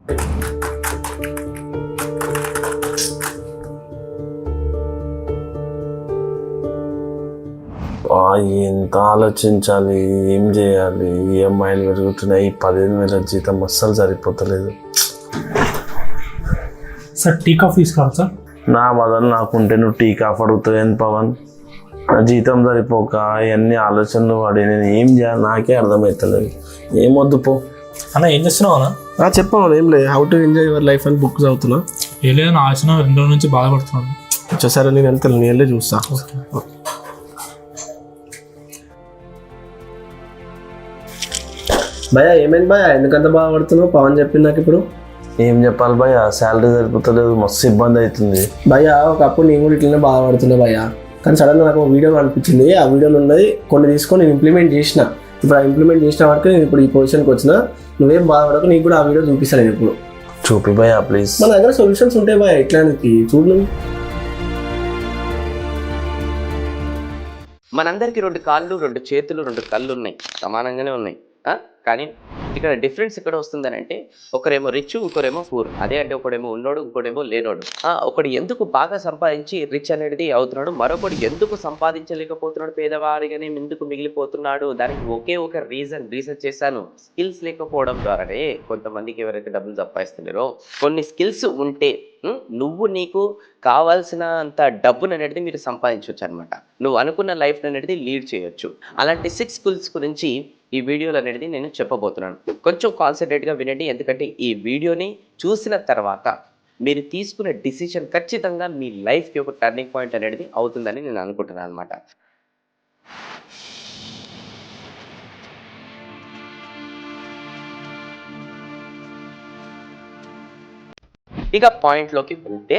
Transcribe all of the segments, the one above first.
ఎంత ఆలోచించాలి, ఏం చేయాలి, ఈఎంఐలు పెరుగుతున్నాయి, 15,000 జీతం అస్సలు సరిపోతలేదు. సార్ టీ కాఫీ తీసుకోవాలి సార్. నా బదులు నాకుంటే నువ్వు టీ కాఫీ అడుగుతావేంది పవన్? నా జీతం సరిపోక ఇవన్నీ ఆలోచనలు పడి నేను ఏం చేయాలి నాకే అర్థమవుతలేదు. ఏమొద్దు పో అన్న. ఏం చేస్తున్నావు అన్న? చెప్పాను ఏం లేదు, how to enjoy your life అని బుక్ చదువుతున్నా. ఏం లేదు, నా ఆలోచన 2 రోజుల నుంచి బాధపడుతున్నాను. సరే నేను వెళ్తాను, నేను వెళ్ళి చూస్తా. భయ్యా ఏమైంది భయ్యా, ఎందుకంత బాధపడుతున్నావు? పవన్ చెప్పింది నాకు ఇప్పుడు. ఏం చెప్పాలి భయ్యా, శాలరీ సరిపోతలేదు, మస్తు ఇబ్బంది అవుతుంది భయ్యా. ఒకప్పుడు నేను కూడా ఇట్లనే బాధపడుతున్నా భయ్యా, కానీ సడన్గా నాకు ఒక వీడియో అనిపించింది. ఆ వీడియోలో ఉన్నది కొన్ని తీసుకొని నేను ఇంప్లిమెంట్ చేసిన. ఇప్పుడు ఆ ఇంప్లిమెంట్ చేసిన వరకు నేను ఇప్పుడు ఈ పొజిషన్కి వచ్చిన. నువ్వేం బాధపడకు, నీకు కూడా ఆ వీడియో చూపిస్తాను నేను ఇప్పుడు. చూపి భయ్యా ప్లీజ్. మన దగ్గర సొల్యూషన్స్ ఉంటాయి భయ్యా ఇట్లానికి, చూడు. మనందరికీ 2 కాళ్ళు, 2 చేతులు, 2 కళ్ళు ఉన్నాయి, సమానంగానే ఉన్నాయి. కానీ ఇక్కడ డిఫరెన్స్ ఎక్కడ వస్తుందని అంటే, ఒకరేమో రిచ్, ఒకరేమో పూర్. అదే అంటే ఒకడేమో ఉన్నోడు, ఇంకోడేమో లేనోడు. ఒకడు ఎందుకు బాగా సంపాదించి రిచ్ అనేది అవుతున్నాడు, మరొకడు ఎందుకు సంపాదించలేకపోతున్నాడు, పేదవారిగానే ఎందుకు మిగిలిపోతున్నాడు. దానికి ఒకే ఒక రీసెర్చ్ చేశాను. స్కిల్స్ లేకపోవడం ద్వారానే కొంతమందికి ఎవరైతే డబ్బులు సంపాదిస్తున్నారో, కొన్ని స్కిల్స్ ఉంటే నువ్వు నీకు కావాల్సినంత డబ్బును అనేది మీరు సంపాదించవచ్చు అనమాట. నువ్వు అనుకున్న లైఫ్ అనేది లీడ్ చేయొచ్చు. అలాంటి 6 స్కిల్స్ గురించి ఈ వీడియోలు అనేది నేను చెప్పబోతున్నాను. కొంచెం కాన్సన్ట్రేట్గా వినండి, ఎందుకంటే ఈ వీడియోని చూసిన తర్వాత మీరు తీసుకునే డిసిషన్ ఖచ్చితంగా మీ లైఫ్కి ఒక టర్నింగ్ పాయింట్ అనేది అవుతుందని నేను అనుకుంటున్నాను అనమాట. ఇక పాయింట్లోకి వెళ్తే,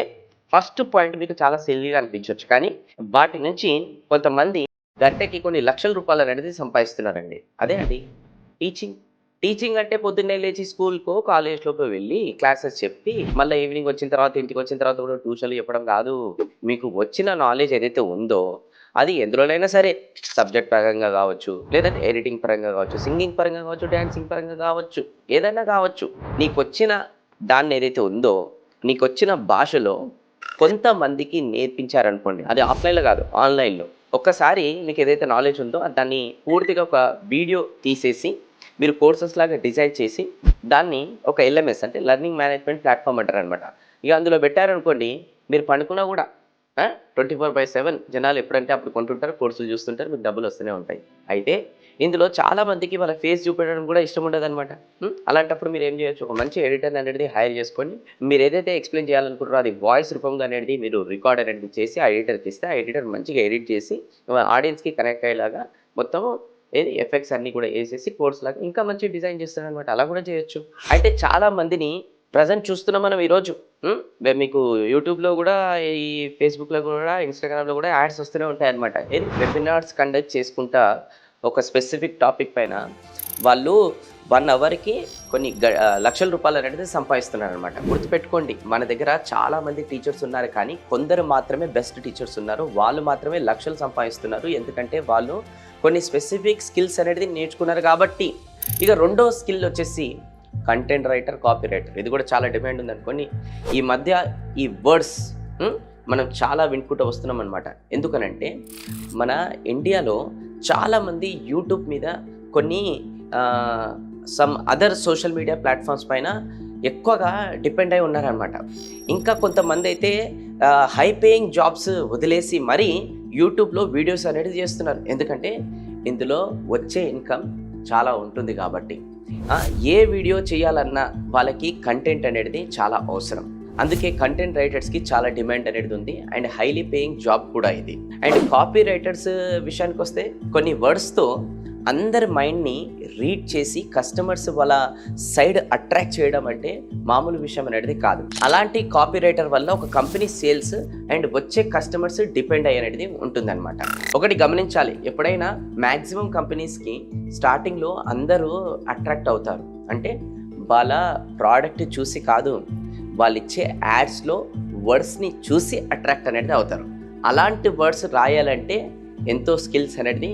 ఫస్ట్ పాయింట్ మీకు చాలా సిల్లీగా అనిపించవచ్చు, కానీ వాటి నుంచి కొంతమంది గంటకి కొన్ని లక్షల రూపాయలు అనేది సంపాదిస్తున్నారండి. అదే అండి టీచింగ్ అంటే పొద్దున్నే లేచి స్కూల్కో కాలేజ్లోకో వెళ్ళి క్లాసెస్ చెప్పి మళ్ళీ ఈవినింగ్ వచ్చిన తర్వాత ఇంటికి వచ్చిన తర్వాత కూడా ట్యూషన్లు చెప్పడం కాదు. మీకు వచ్చిన నాలెడ్జ్ ఏదైతే ఉందో అది ఎందులోనైనా సరే, సబ్జెక్ట్ పరంగా కావచ్చు, లేదంటే ఎడిటింగ్ పరంగా కావచ్చు, సింగింగ్ పరంగా కావచ్చు, డ్యాన్సింగ్ పరంగా కావచ్చు, ఏదైనా కావచ్చు. నీకు వచ్చిన దాన్ని ఏదైతే ఉందో, నీకు వచ్చిన భాషలో కొంతమందికి నేర్పించారనుకోండి, అది ఆఫ్లైన్లో కాదు ఆన్లైన్లో. ఒక్కసారి మీకు ఏదైతే నాలెడ్జ్ ఉందో దాన్ని పూర్తిగా ఒక వీడియో తీసేసి మీరు కోర్సెస్ లాగా డిజైన్ చేసి దాన్ని ఒక LMS అంటే లెర్నింగ్ మేనేజ్మెంట్ ప్లాట్ఫామ్ అంటారు అనమాట. ఇక అందులో పెట్టారనుకోండి, మీరు పండుకున్నా కూడా 24/7 జనాలు ఎప్పుడంటే అప్పుడు కొంటుంటారు, కోర్సులు చూస్తుంటారు, మీకు డబ్బులు వస్తూనే ఉంటాయి. అయితే ఇందులో చాలామందికి వాళ్ళ ఫేస్ చూపెట్టడం కూడా ఇష్టం ఉండదు అనమాట. అలాంటప్పుడు మీరు ఏం చేయొచ్చు, ఒక మంచి ఎడిటర్ అనేది హైర్ చేసుకొని మీరు ఏదైతే ఎక్స్ప్లెయిన్ చేయాలనుకుంటారో అది వాయిస్ రూపంగా అనేది మీరు రికార్డ్ అనేది చేసి ఆ ఎడిటర్కి ఇస్తే, ఆ ఎడిటర్ మంచిగా ఎడిట్ చేసి ఆడియన్స్కి కనెక్ట్ అయ్యేలాగా మొత్తం ఎఫెక్ట్స్ అన్నీ కూడా వేసేసి కోర్స్ లాగా ఇంకా మంచి డిజైన్ చేస్తారనమాట. అలా కూడా చేయొచ్చు. అయితే చాలామందిని ప్రజెంట్ చూస్తున్నాం మనం ఈరోజు. మీకు యూట్యూబ్లో కూడా, ఈ ఫేస్బుక్లో కూడా, ఇన్స్టాగ్రామ్లో కూడా యాడ్స్ వస్తూనే ఉంటాయి అనమాట. వెబినార్స్ కండక్ట్ చేసుకుంటా ఒక స్పెసిఫిక్ టాపిక్ పైన వాళ్ళు 1 అవర్కి కొన్ని లక్షల రూపాయలు అనేది సంపాదిస్తున్నారు అనమాట. గుర్తుపెట్టుకోండి, మన దగ్గర చాలామంది టీచర్స్ ఉన్నారు, కానీ కొందరు మాత్రమే బెస్ట్ టీచర్స్ ఉన్నారు. వాళ్ళు మాత్రమే లక్షలు సంపాదిస్తున్నారు, ఎందుకంటే వాళ్ళు కొన్ని స్పెసిఫిక్ స్కిల్స్ అనేది నేర్చుకున్నారు కాబట్టి. ఇక రెండో స్కిల్ వచ్చేసి కంటెంట్ రైటర్, కాపీ రైటర్. ఇది కూడా చాలా డిమాండ్ ఉంది అనుకోండి. ఈ మధ్య ఈ వర్డ్స్ మనం చాలా వినుకుంటూ వస్తున్నాం అనమాట. ఎందుకనంటే మన ఇండియాలో చాలామంది యూట్యూబ్ మీద, కొన్ని some other social media platforms పైన ఎక్కువగా డిపెండ్ అయి ఉన్నారనమాట. ఇంకా కొంతమంది అయితే హై పేయింగ్ జాబ్స్ వదిలేసి మరీ యూట్యూబ్లో వీడియోస్ అనేది చేస్తున్నారు, ఎందుకంటే ఇందులో వచ్చే ఇన్కమ్ చాలా ఉంటుంది కాబట్టి. ఏ వీడియో చేయాలన్నా వాళ్ళకి కంటెంట్ అనేది చాలా అవసరం. అందుకే కంటెంట్ రైటర్స్కి చాలా డిమాండ్ అనేది ఉంది, అండ్ హైలీ పేయింగ్ జాబ్ కూడా ఇది. అండ్ కాపీ రైటర్స్ విషయానికి వస్తే, కొన్ని వర్డ్స్తో అందరి మైండ్ని రీడ్ చేసి కస్టమర్స్ వాళ్ళ సైడ్ అట్రాక్ట్ చేయడం అంటే మామూలు విషయం అనేది కాదు. అలాంటి కాపీ రైటర్ వల్ల ఒక కంపెనీ సేల్స్ అండ్ వచ్చే కస్టమర్స్ డిపెండ్ అయ్యి అనేది ఉంటుందన్నమాట. ఒకటి గమనించాలి, ఎప్పుడైనా మ్యాక్సిమం కంపెనీస్కి స్టార్టింగ్లో అందరూ అట్రాక్ట్ అవుతారు అంటే వాళ్ళ ప్రోడక్ట్ చూసి కాదు, వాళ్ళు ఇచ్చే యాడ్స్లో వర్డ్స్ని చూసి అట్రాక్ట్ అనేది అవుతారు. అలాంటి వర్డ్స్ రాయాలంటే ఎంతో స్కిల్స్ అనేది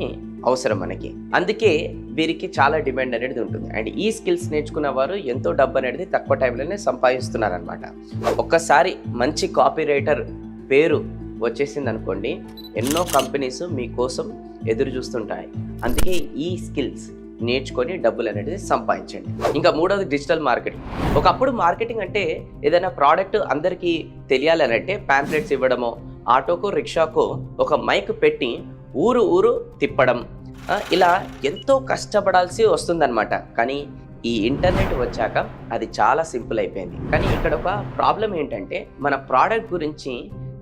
అవసరం మనకి. అందుకే వీరికి చాలా డిమాండ్ అనేది ఉంటుంది. అండ్ ఈ స్కిల్స్ నేర్చుకున్న వారు ఎంతో డబ్బు అనేది తక్కువ టైంలోనే సంపాదిస్తున్నారు అనమాట. ఒక్కసారి మంచి కాపీ రైటర్ పేరు వచ్చేసింది అనుకోండి, ఎన్నో కంపెనీస్ మీకోసం ఎదురు చూస్తుంటాయి. అందుకే ఈ స్కిల్స్ నేర్చుకొని డబ్బులు అనేది సంపాదించండి. ఇంకా మూడవది డిజిటల్ మార్కెటింగ్. ఒకప్పుడు మార్కెటింగ్ అంటే ఏదైనా ప్రోడక్ట్ అందరికీ తెలియాలని అంటే ప్యాంప్లెట్స్ ఇవ్వడమో, ఆటోకో రిక్షాకో ఒక మైక్ పెట్టి ఊరు ఊరు తిప్పడం, ఇలా ఎంతో కష్టపడాల్సి వస్తుందన్నమాట. కానీ ఈ ఇంటర్నెట్ వచ్చాక అది చాలా సింపుల్ అయిపోయింది. కానీ ఇక్కడ ఒక ప్రాబ్లం ఏంటంటే మన ప్రోడక్ట్ గురించి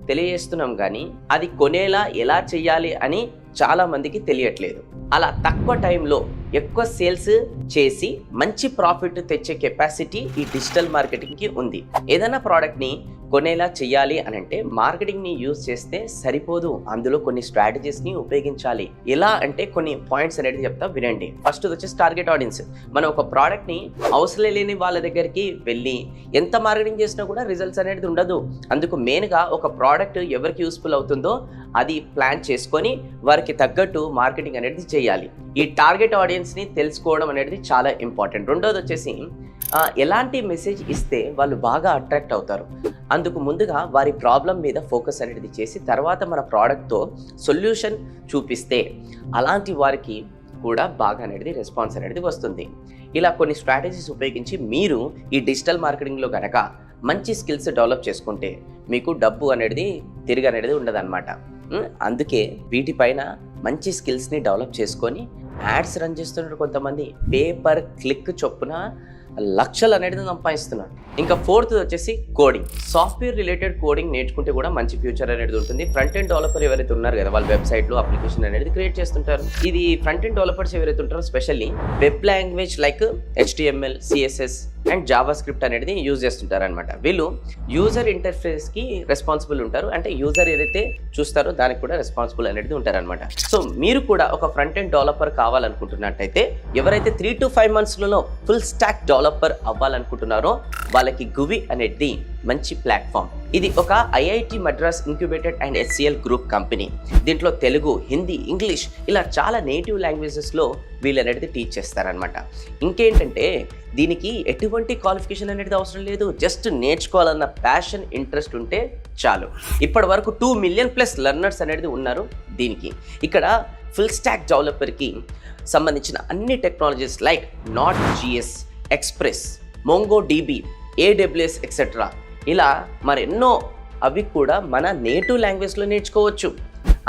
తెలియజేస్తున్నాం కానీ అది కొనేలా ఎలా చేయాలి అని చాలా మందికి తెలియట్లేదు. అలా తక్కువ టైంలో ఎక్కువ సేల్స్ చేసి మంచి ప్రాఫిట్ తెచ్చే కెపాసిటీ ఈ డిజిటల్ మార్కెటింగ్కి ఉంది. ఏదైనా ప్రోడక్ట్ని కొనేలా చేయాలి అని అంటే మార్కెటింగ్ని యూజ్ చేస్తే సరిపోదు, అందులో కొన్ని స్ట్రాటజీస్ని ఉపయోగించాలి. ఎలా అంటే కొన్ని పాయింట్స్ అనేది చెప్తా వినండి. ఫస్ట్ వచ్చేసి టార్గెట్ ఆడియన్స్. మనం ఒక ప్రోడక్ట్ని అవసరం లేని వాళ్ళ దగ్గరికి వెళ్ళి ఎంత మార్కెటింగ్ చేసినా కూడా రిజల్ట్స్ అనేది ఉండదు. అందుకు మెయిన్గా ఒక ప్రోడక్ట్ ఎవరికి యూస్ఫుల్ అవుతుందో అది ప్లాన్ చేసుకొని వారికి తగ్గట్టు మార్కెటింగ్ అనేది చేయాలి. ఈ టార్గెట్ ఆడియన్స్ని తెలుసుకోవడం అనేది చాలా ఇంపార్టెంట్. రెండోది వచ్చేసి ఎలాంటి మెసేజ్ ఇస్తే వాళ్ళు బాగా అట్రాక్ట్ అవుతారు. అందుకు ముందుగా వారి ప్రాబ్లం మీద ఫోకస్ అనేది చేసి తర్వాత మన ప్రోడక్ట్తో సొల్యూషన్ చూపిస్తే అలాంటి వారికి కూడా బాగా అనేది రెస్పాన్స్ అనేది వస్తుంది. ఇలా కొన్ని స్ట్రాటజీస్ ఉపయోగించి మీరు ఈ డిజిటల్ మార్కెటింగ్లో కనుక మంచి స్కిల్స్ డెవలప్ చేసుకుంటే మీకు డబ్బు అనేది తిరిగి అనేది ఉండదన్నమాట. అందుకే వీటిపైన మంచి స్కిల్స్ని డెవలప్ చేసుకొని యాడ్స్ రన్ చేస్తున్నారు. కొంతమంది పేపర్ క్లిక్ చొప్పున లక్షలు అనేది సంపాదిస్తున్నారు. ఇంకా ఫోర్త్ వచ్చేసి కోడింగ్. సాఫ్ట్వేర్ రిలేటెడ్ కోడింగ్ నేర్చుకుంటే కూడా మంచి ఫ్యూచర్ అనేది ఉంటుంది. ఫ్రంట్ ఎండ్ డెవలపర్ ఎవరైతే ఉన్నారు కదా, వాళ్ళ వెబ్సైట్లో అప్లికేషన్ అనేది క్రియేట్ చేస్తుంటారు. ఇది ఫ్రంట్ ఎండ్ డెవలపర్స్ ఎవరైతే ఉంటారో specially web language like HTML, CSS and Java script అనేది యూజ్ చేస్తుంటారు అనమాట. వీళ్ళు యూజర్ ఇంటర్ఫేస్కి రెస్పాన్సిబుల్ ఉంటారు. అంటే యూజర్ ఏదైతే చూస్తారో దానికి కూడా రెస్పాన్సిబుల్ అనేది ఉంటారనమాట. సో మీరు కూడా ఒక ఫ్రంట్ ఎండ్ డెవలపర్ కావాలనుకుంటున్నట్టయితే, ఎవరైతే 3 to 5 monthsలో ఫుల్ స్టాక్ డెవలపర్ అవ్వాలనుకుంటున్నారో వాళ్ళకి గువి అనేది మంచి ప్లాట్ఫామ్. ఇది ఒక IIT Madras incubated and HCL group company. దీంట్లో తెలుగు, హిందీ, ఇంగ్లీష్ ఇలా చాలా నేటివ్ లాంగ్వేజెస్లో వీళ్ళు అనేది టీచ్ చేస్తారనమాట. ఇంకేంటంటే దీనికి ఎటువంటి క్వాలిఫికేషన్ అనేది అవసరం లేదు. జస్ట్ నేర్చుకోవాలన్న ప్యాషన్, ఇంట్రెస్ట్ ఉంటే చాలు. ఇప్పటి వరకు 2 million+ లెర్నర్స్ అనేది ఉన్నారు దీనికి. ఇక్కడ ఫుల్ స్టాక్ డెవలపర్కి సంబంధించిన అన్ని technologies like Node.js, Express, MongoDB, AWS etcetera ఇలా మరెన్నో అవి కూడా మన నేటివ్ లాంగ్వేజ్లో నేర్చుకోవచ్చు.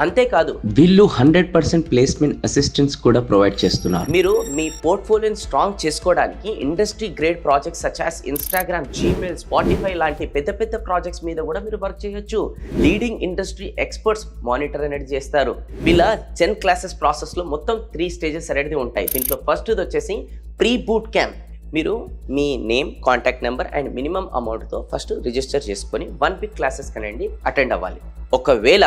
అంతేకాదు వీళ్ళు 100% ప్లేస్మెంట్ అసిస్టెన్స్ కూడా ప్రొవైడ్ చేస్తున్నారు. మీరు మీ పోర్ట్ఫోలియోని స్ట్రాంగ్ చేసుకోవడానికి industry grade projects such as Instagram, Gmail, Spotify లాంటి పెద్ద పెద్ద ప్రాజెక్ట్స్ మీద కూడా మీరు వర్క్ చేయొచ్చు. లీడింగ్ ఇండస్ట్రీ ఎక్స్పర్ట్స్ మానిటర్ అనేది చేస్తారు. వీళ్ళ 10 classes ప్రాసెస్లో మొత్తం 3 stages అనేది ఉంటాయి. దీంట్లో ఫస్ట్ వచ్చేసి ప్రీ బూట్ క్యాంప్. మీరు మీ name, contact number and minimum అమౌంట్తో ఫస్ట్ రిజిస్టర్ చేసుకొని 1 week క్లాసెస్ కనండి అటెండ్ అవ్వాలి. ఒకవేళ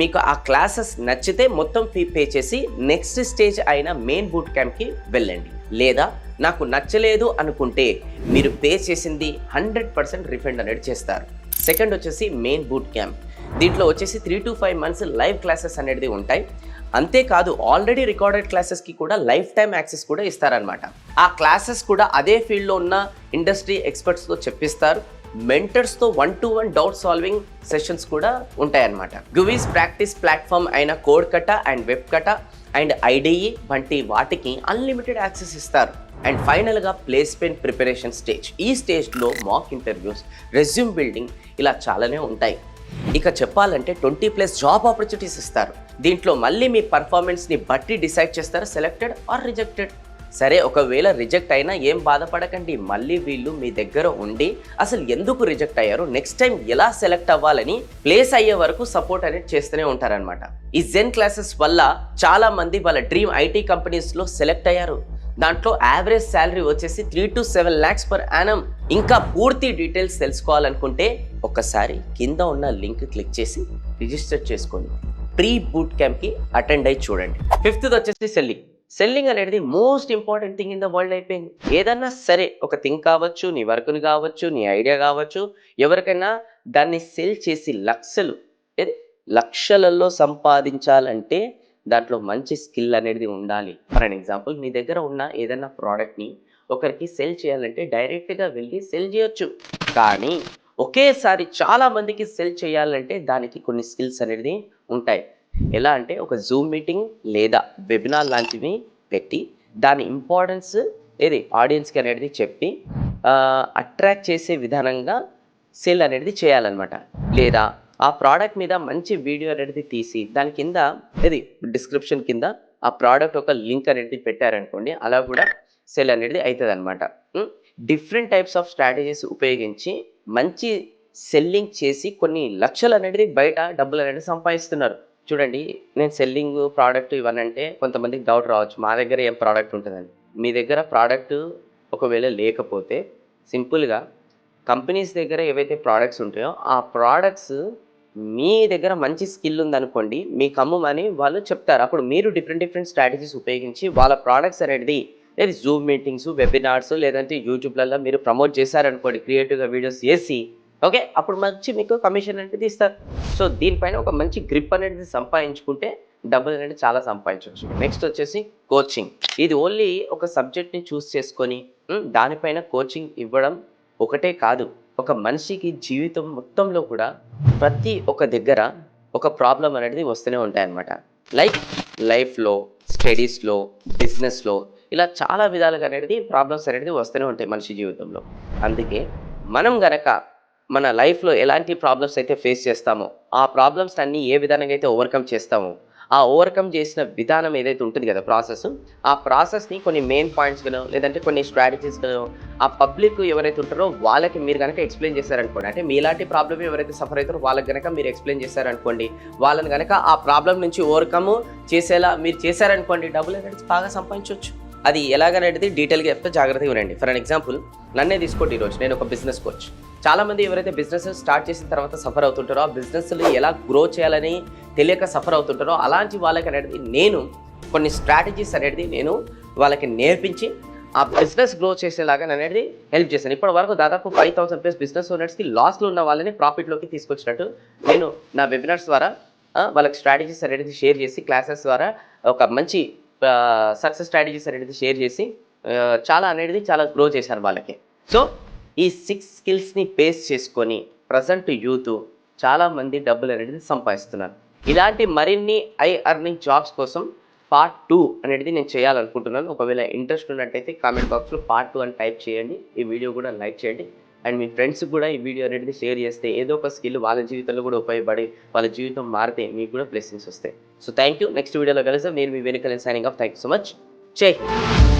మీకు ఆ క్లాసెస్ నచ్చితే మొత్తం ఫీ పే చేసి నెక్స్ట్ స్టేజ్ అయిన మెయిన్ బూట్ క్యాంప్కి వెళ్ళండి. లేదా నాకు నచ్చలేదు అనుకుంటే మీరు పే చేసింది 100% రిఫండ్ అనేది చేస్తారు. సెకండ్ వచ్చేసి మెయిన్ బూట్ క్యాంప్. దీంట్లో వచ్చేసి 3 to 5 months లైవ్ క్లాసెస్ అనేది ఉంటాయి. అంతేకాదు ఆల్రెడీ రికార్డెడ్ క్లాసెస్కి కూడా లైఫ్ టైమ్ యాక్సెస్ కూడా ఇస్తారనమాట. ఆ క్లాసెస్ కూడా అదే ఫీల్డ్లో ఉన్న ఇండస్ట్రీ ఎక్స్పర్ట్స్తో చెప్పిస్తారు. మెంటర్స్తో 1-to-1 డౌట్ సాల్వింగ్ సెషన్స్ కూడా ఉంటాయన్నమాట. గువీస్ ప్రాక్టీస్ ప్లాట్ఫామ్ అయిన code kata and web kata and IDE వంటి వాటికి అన్లిమిటెడ్ యాక్సెస్ ఇస్తారు. అండ్ ఫైనల్గా ప్లేస్మెంట్ ప్రిపరేషన్ స్టేజ్. ఈ స్టేజ్లో మాక్ ఇంటర్వ్యూస్, రెజ్యూమ్ బిల్డింగ్ ఇలా చాలానే ఉంటాయి. ఇక చెప్పాలంటే 20+ జాబ్ ఆపర్చునిటీస్ ఇస్తారు. దీంట్లో మళ్ళీ మీ పర్ఫార్మెన్స్ని బట్టి డిసైడ్ చేస్తారు సెలెక్టెడ్ ఆర్ రిజెక్టెడ్. సరే, ఒకవేళ రిజెక్ట్ అయినా ఏం బాధపడకండి. మళ్ళీ వీళ్ళు మీ దగ్గర ఉండి అసలు ఎందుకు రిజెక్ట్ అయ్యారు, నెక్స్ట్ టైం ఎలా సెలెక్ట్ అవ్వాలని ప్లేస్ అయ్యే వరకు సపోర్ట్ అనేది చేస్తూనే ఉంటారనమాట. ఈ జెన్ క్లాసెస్ వల్ల చాలా మంది వాళ్ళ డ్రీమ్ IT కంపెనీస్లో సెలెక్ట్ అయ్యారు. దాంట్లో యావరేజ్ శాలరీ వచ్చేసి 3 to 7 lakhs per annum. ఇంకా పూర్తి డీటెయిల్స్ తెలుసుకోవాలనుకుంటే ఒక్కసారి కింద ఉన్న లింక్ క్లిక్ చేసి రిజిస్టర్ చేసుకోండి. ప్రీ బూట్ క్యాంప్కి అటెండ్ అయ్యి చూడండి. ఫిఫ్త్ వచ్చేసి సెల్లింగ్. సెల్లింగ్ అనేది most important thing in the world అయిపోయింది. ఏదన్నా సరే, ఒక థింగ్ కావచ్చు, నీ వర్క్ని కావచ్చు, నీ ఐడియా కావచ్చు, ఎవరికైనా దాన్ని సెల్ చేసి లక్షలలో సంపాదించాలంటే దాంట్లో మంచి స్కిల్ అనేది ఉండాలి. ఫర్ అన్ ఎగ్జాంపుల్, మీ దగ్గర ఉన్న ఏదైనా ప్రోడక్ట్ని ఒకరికి సెల్ చేయాలంటే డైరెక్ట్గా వెళ్ళి సెల్ చేయొచ్చు. కానీ ఒకేసారి చాలా మందికి సెల్ చేయాలంటే దానికి కొన్ని స్కిల్స్ అనేది ఉంటాయి. ఎలా అంటే ఒక జూమ్ మీటింగ్ లేదా వెబినార్ లాంటివి పెట్టి దాని ఇంపార్టెన్స్ ఏది ఆడియన్స్కి అనేది చెప్పి అట్రాక్ట్ చేసే విధానంగా సెల్ అనేది చేయాలన్నమాట. లేదా ఆ ప్రోడక్ట్ మీద మంచి వీడియో అనేది తీసి దాని కింద ఇది డిస్క్రిప్షన్ కింద ఆ ప్రోడక్ట్ ఒక లింక్ అనేది పెట్టారనుకోండి, అలా కూడా సెల్ అనేది అవుతుంది అనమాట. డిఫరెంట్ టైప్స్ ఆఫ్ స్ట్రాటజీస్ ఉపయోగించి మంచి సెల్లింగ్ చేసి కొన్ని లక్షలు అనేది బయట డబ్బులు అనేది సంపాదిస్తున్నారు. చూడండి, నేను సెల్లింగ్ ప్రోడక్ట్ ఇవనంటే కొంతమందికి డౌట్ రావచ్చు, మా దగ్గర ఏం ప్రోడక్ట్ ఉంటుందని. మీ దగ్గర ప్రోడక్ట్ ఒకవేళ లేకపోతే సింపుల్గా కంపెనీస్ దగ్గర ఏవైతే ప్రోడక్ట్స్ ఉంటాయో ఆ ప్రోడక్ట్స్ మీ దగ్గర మంచి స్కిల్ ఉందనుకోండి, మీకు అమ్మమని వాళ్ళు చెప్తారు. అప్పుడు మీరు డిఫరెంట్ స్ట్రాటజీస్ ఉపయోగించి వాళ్ళ ప్రోడక్ట్స్ అనేది లేదు జూమ్ మీటింగ్స్, వెబినార్స్ లేదంటే యూట్యూబ్లలో మీరు ప్రమోట్ చేశారనుకోండి, క్రియేటివ్గా వీడియోస్ చేసి ఓకే, అప్పుడు మంచి మీకు కమిషన్ అనేది ఇస్తారు. సో దీనిపైన ఒక మంచి గ్రిప్ అనేది సంపాదించుకుంటే డబ్బులు అనేది చాలా సంపాదించవచ్చు. నెక్స్ట్ వచ్చేసి కోచింగ్. ఇది ఓన్లీ ఒక సబ్జెక్ట్ని చూస్ చేసుకొని దానిపైన కోచింగ్ ఇవ్వడం ఒకటే కాదు, ఒక మనిషికి జీవితం మొత్తంలో కూడా ప్రతి ఒక్క దగ్గర ఒక ప్రాబ్లం అనేది వస్తూనే ఉంటాయన్నమాట. లైక్ లైఫ్లో, స్టడీస్లో, బిజినెస్లో ఇలా చాలా విధాలుగా అనేది ప్రాబ్లమ్స్ అనేది వస్తూనే ఉంటాయి మనిషి జీవితంలో. అందుకే మనం గనక మన లైఫ్లో ఎలాంటి ప్రాబ్లమ్స్ అయితే ఫేస్ చేస్తామో ఆ ప్రాబ్లమ్స్ అన్నీ ఏ విధంగా అయితే ఓవర్కమ్ చేస్తామో ఆ ఓవర్కమ్ చేసిన విధానం ఏదైతే ఉంటుంది కదా ప్రాసెస్, ఆ ప్రాసెస్ని కొన్ని మెయిన్ పాయింట్స్గానో లేదంటే కొన్ని స్ట్రాటజీస్గానో ఆ పబ్లిక్ ఎవరైతే ఉంటారో వాళ్ళకి మీరు కనుక ఎక్స్ప్లెయిన్ చేశారనుకోండి, అంటే మీలాంటి ప్రాబ్లమ్ ఎవరైతే సఫర్ అవుతారో వాళ్ళకి కనుక మీరు ఎక్స్ప్లెయిన్ చేశారనుకోండి, వాళ్ళని కనుక ఆ ప్రాబ్లం నుంచి ఓవర్కమ్ చేసేలా మీరు చేశారనుకోండి, డబ్బులు అనేది బాగా సంపాదించవచ్చు. అది ఎలాగనేది డీటెయిల్గా చెప్తే జాగ్రత్తగా వినండి. ఫర్ అన్ ఎగ్జాంపుల్, నన్నే తీసుకోండి. ఈరోజు నేను ఒక బిజినెస్ కోచ్. చాలామంది ఎవరైతే బిజినెస్ స్టార్ట్ చేసిన తర్వాత సఫర్ అవుతుంటారో, ఆ బిజినెస్లు ఎలా గ్రో చేయాలని తెలియక సఫర్ అవుతుంటారో అలాంటి వాళ్ళకి అనేది నేను కొన్ని స్ట్రాటజీస్ అనేది నేను వాళ్ళకి నేర్పించి ఆ బిజినెస్ గ్రో చేసేలాగా అనేది హెల్ప్ చేశాను. ఇప్పటి వరకు దాదాపు 5,000+ బిజినెస్ ఓనర్స్కి లాస్లో ఉన్న వాళ్ళని ప్రాఫిట్లోకి తీసుకొచ్చినట్టు నేను నా వెబినార్స్ ద్వారా వాళ్ళకి స్ట్రాటజీస్ అనేది షేర్ చేసి, క్లాసెస్ ద్వారా ఒక మంచి సక్సెస్ స్ట్రాటజీస్ అనేది షేర్ చేసి చాలా అనేది చాలా గ్రో చేశారు వాళ్ళకి. సో ఈ 6 స్కిల్స్ని బేస్ చేసుకొని ప్రజెంట్ యూత్ చాలామంది డబ్బులు అనేది సంపాదిస్తున్నారు. ఇలాంటి మరిన్ని ఎర్నింగ్ జాబ్స్ కోసం పార్ట్ 2 అనేది నేను చేయాలనుకుంటున్నాను. ఒకవేళ ఇంట్రెస్ట్ ఉన్నట్టయితే కామెంట్ బాక్స్లో పార్ట్ 2 అని టైప్ చేయండి. ఈ వీడియో కూడా లైక్ చేయండి అండ్ మీ ఫ్రెండ్స్కి కూడా ఈ వీడియో అనేది షేర్ చేస్తే ఏదో ఒక స్కిల్ వాళ్ళ జీవితంలో కూడా ఉపయోగపడి వాళ్ళ జీవితం మారితే మీకు కూడా బ్లెస్సింగ్స్ వస్తాయి. So thank you. నెక్స్ట్ వీడియోలో కలుద్దాం. నేను మీ వెనుకలే signing off. Thank you so much. Jai Hind.